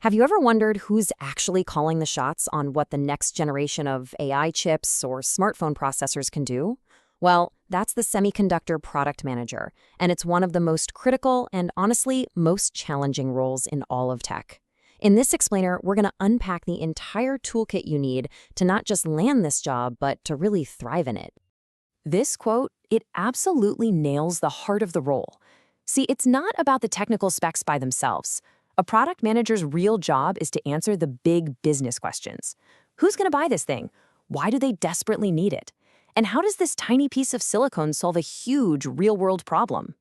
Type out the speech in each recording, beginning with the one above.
Have you ever wondered who's actually calling the shots on what the next generation of AI chips or smartphone processors can do? Well, that's the Semiconductor Product Manager, and it's one of the most critical and honestly most challenging roles in all of tech. In this explainer, we're going to unpack the entire toolkit you need to not just land this job, but to really thrive in it. This quote, it absolutely nails the heart of the role. See, it's not about the technical specs by themselves. A product manager's real job is to answer the big business questions. Who's going to buy this thing? Why do they desperately need it? And how does this tiny piece of silicon solve a huge real-world problem?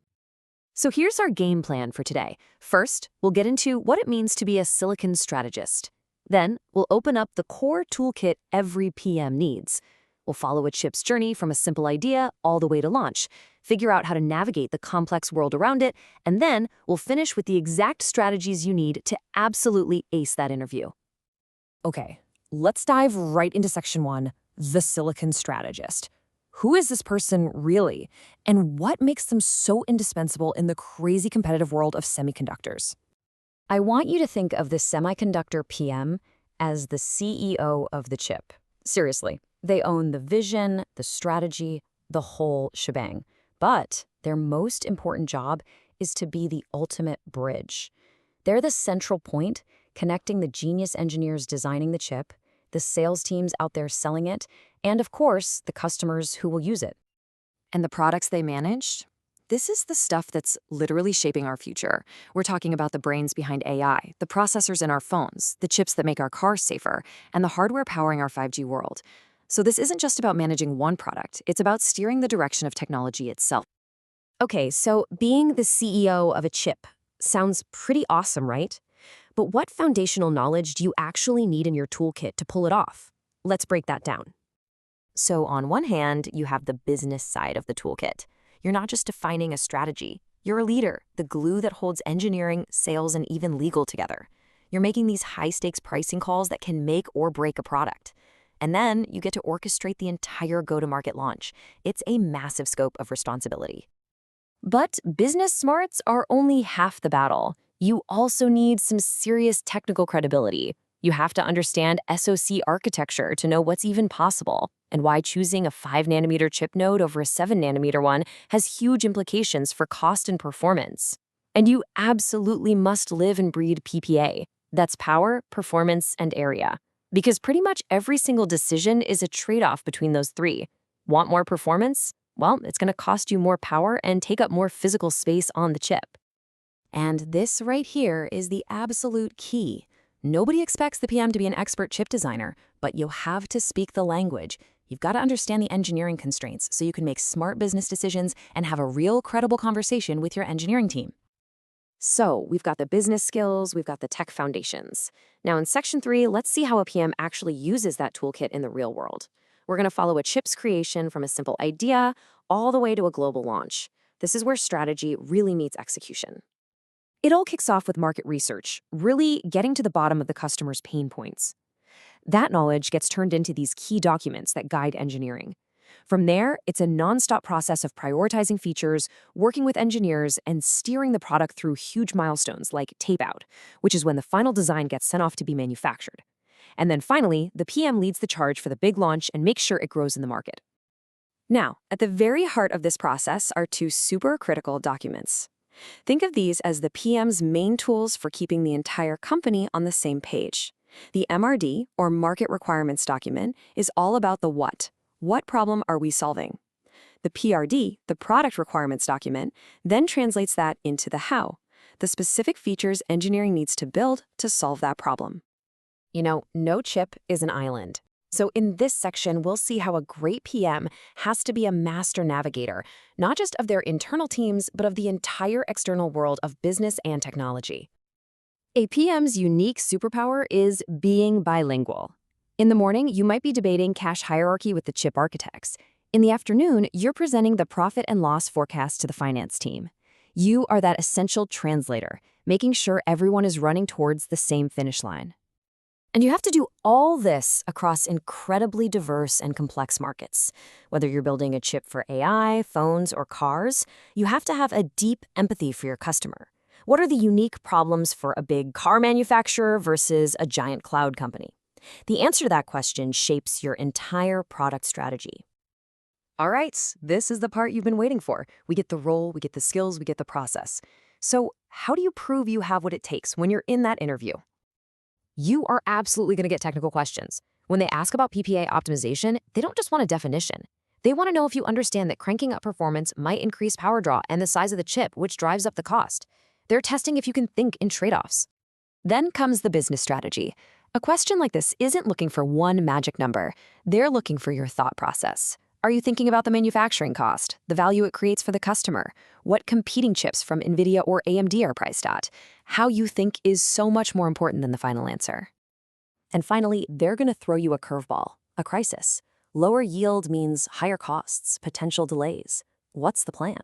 So here's our game plan for today. First, we'll get into what it means to be a silicon strategist. Then, we'll open up the core toolkit every PM needs. We'll follow a chip's journey from a simple idea all the way to launch, figure out how to navigate the complex world around it, and then we'll finish with the exact strategies you need to absolutely ace that interview. Okay, let's dive right into section 1, the silicon strategist. Who is this person really, and what makes them so indispensable in the crazy competitive world of semiconductors? I want you to think of the semiconductor PM as the CEO of the chip. Seriously, they own the vision, the strategy, the whole shebang. But their most important job is to be the ultimate bridge. They're the central point, connecting the genius engineers designing the chip, the sales teams out there selling it, and of course, the customers who will use it. And the products they manage? This is the stuff that's literally shaping our future. We're talking about the brains behind AI, the processors in our phones, the chips that make our cars safer, and the hardware powering our 5G world. So this isn't just about managing one product, it's about steering the direction of technology itself. Okay, so being the CEO of a chip sounds pretty awesome, right? But what foundational knowledge do you actually need in your toolkit to pull it off? Let's break that down. So on one hand, you have the business side of the toolkit. You're not just defining a strategy. You're a leader, the glue that holds engineering, sales, and even legal together. You're making these high-stakes pricing calls that can make or break a product. And then you get to orchestrate the entire go-to-market launch. It's a massive scope of responsibility. But business smarts are only half the battle. You also need some serious technical credibility. You have to understand SoC architecture to know what's even possible, and why choosing a 5nm chip node over a 7nm one has huge implications for cost and performance. And you absolutely must live and breathe PPA. That's power, performance, and area. Because pretty much every single decision is a trade-off between those three. Want more performance? Well, it's going to cost you more power and take up more physical space on the chip. And this right here is the absolute key. Nobody expects the PM to be an expert chip designer, but you have to speak the language. You've got to understand the engineering constraints so you can make smart business decisions and have a real credible conversation with your engineering team. So we've got the business skills, we've got the tech foundations. Now in section 3, let's see how a PM actually uses that toolkit in the real world. We're going to follow a chip's creation from a simple idea all the way to a global launch. This is where strategy really meets execution. It all kicks off with market research, really getting to the bottom of the customer's pain points. That knowledge gets turned into these key documents that guide engineering. From there, it's a nonstop process of prioritizing features, working with engineers, and steering the product through huge milestones like tape-out, which is when the final design gets sent off to be manufactured. And then finally, the PM leads the charge for the big launch and makes sure it grows in the market. Now, at the very heart of this process are two super critical documents. Think of these as the PM's main tools for keeping the entire company on the same page. The MRD, or Market Requirements document, is all about the what. What problem are we solving? The PRD, the Product Requirements document, then translates that into the how, the specific features engineering needs to build to solve that problem. You know, no chip is an island. So in this section, we'll see how a great PM has to be a master navigator, not just of their internal teams, but of the entire external world of business and technology. A PM's unique superpower is being bilingual. In the morning, you might be debating cache hierarchy with the chip architects. In the afternoon, you're presenting the profit and loss forecast to the finance team. You are that essential translator, making sure everyone is running towards the same finish line. And you have to do all this across incredibly diverse and complex markets. Whether you're building a chip for AI, phones, or cars, you have to have a deep empathy for your customer. What are the unique problems for a big car manufacturer versus a giant cloud company? The answer to that question shapes your entire product strategy. All right, this is the part you've been waiting for. We get the role, we get the skills, we get the process. So, how do you prove you have what it takes when you're in that interview? You are absolutely going to get technical questions. When they ask about PPA optimization, they don't just want a definition. They want to know if you understand that cranking up performance might increase power draw and the size of the chip, which drives up the cost. They're testing if you can think in trade-offs. Then comes the business strategy. A question like this isn't looking for one magic number. They're looking for your thought process. Are you thinking about the manufacturing cost, the value it creates for the customer, what competing chips from NVIDIA or AMD are priced at? How you think is so much more important than the final answer. And finally, they're going to throw you a curveball, a crisis. Lower yield means higher costs, potential delays. What's the plan?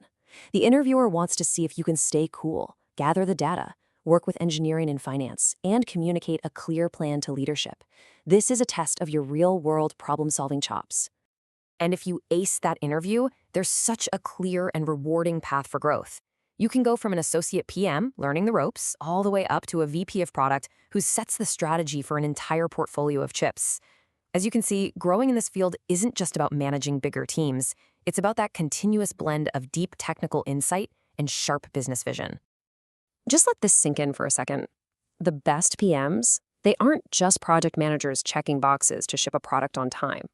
The interviewer wants to see if you can stay cool, gather the data, work with engineering and finance, and communicate a clear plan to leadership. This is a test of your real-world problem-solving chops. And if you ace that interview, there's such a clear and rewarding path for growth. You can go from an associate PM, learning the ropes, all the way up to a VP of product who sets the strategy for an entire portfolio of chips. As you can see, growing in this field isn't just about managing bigger teams. It's about that continuous blend of deep technical insight and sharp business vision. Just let this sink in for a second. The best PMs, they aren't just project managers checking boxes to ship a product on time.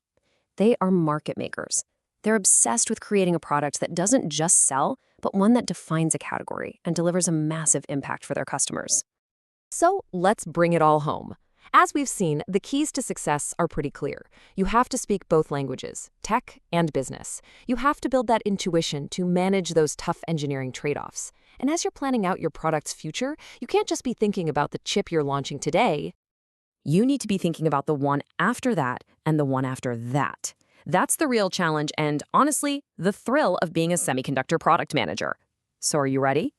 They are market makers. They're obsessed with creating a product that doesn't just sell, but one that defines a category and delivers a massive impact for their customers. So let's bring it all home. As we've seen, the keys to success are pretty clear. You have to speak both languages, tech and business. You have to build that intuition to manage those tough engineering trade-offs. And as you're planning out your product's future, you can't just be thinking about the chip you're launching today. You need to be thinking about the one after that and the one after that. That's the real challenge and, honestly, the thrill of being a semiconductor product manager. So are you ready?